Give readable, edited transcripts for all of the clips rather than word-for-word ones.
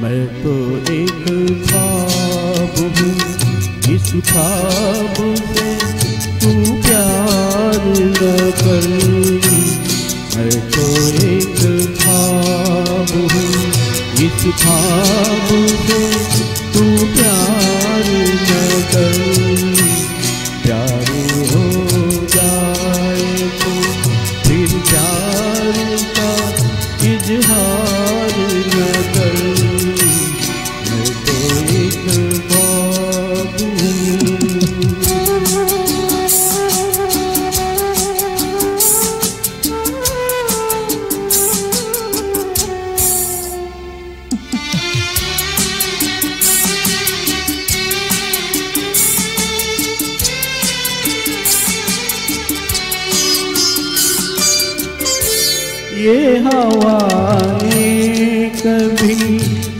मैं तो एक ख्वाब हूँ, इस ख्वाब से तू प्यार न कर। मैं तो एक ख्वाब हूँ, इस ख्वाब से तू प्यार न कर। प्यार हो जाए तो फिर प्यार का इजहार न कर। मैं तो एक ख्वाब हूँ। ये हवाएं कभी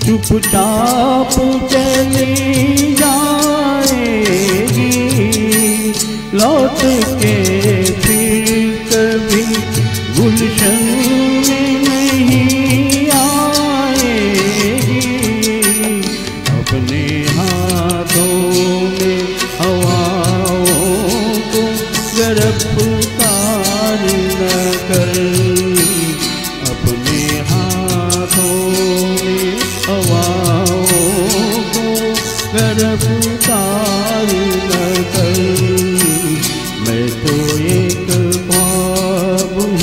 चुपचाप चली जाएगी, लौट के फिर कभी गुलशन में नहीं आएगी। अपने हाथों में हवाओं को गिरफ्तार न कर। अपने हाथों में हवाओं को गिरफ्तार न कर। मैं तो एक ख्वाब हूँ।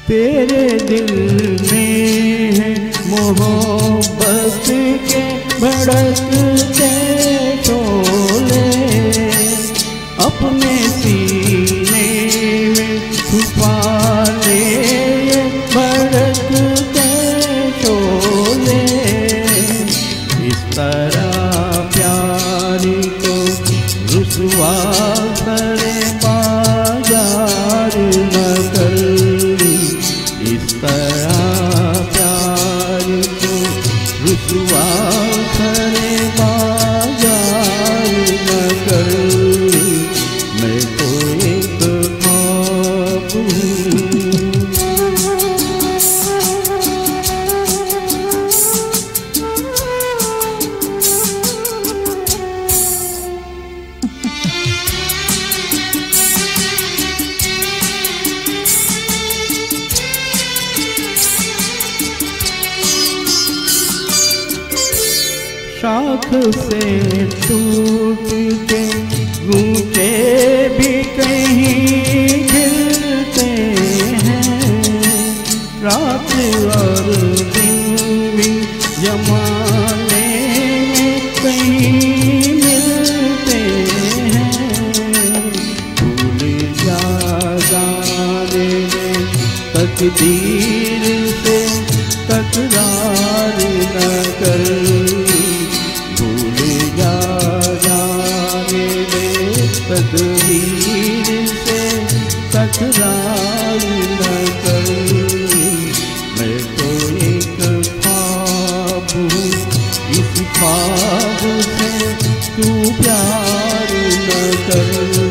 तेरे दिल में है मोहब्बत के भड़कते शोले, अपने सीने में छुपा ले ये भड़कते शोले। इस तरह प्यार को रुसवा करे बाजार न कर। इस तरह प्यार को रुसवा करे बाजार न कर। मैं तो एक ख्वाब हूँ। शाख से टूट के गूंचे भी कहीं गिरते हैं, रात और दिन भी जमाने में कहीं मिलते हैं। भूल जा जाने में तकदीर से तकरार न कर। तकदीर से तकरार न कर। मैं तो एक ख्वाब हूँ, इस ख्वाब से तू प्यार न कर।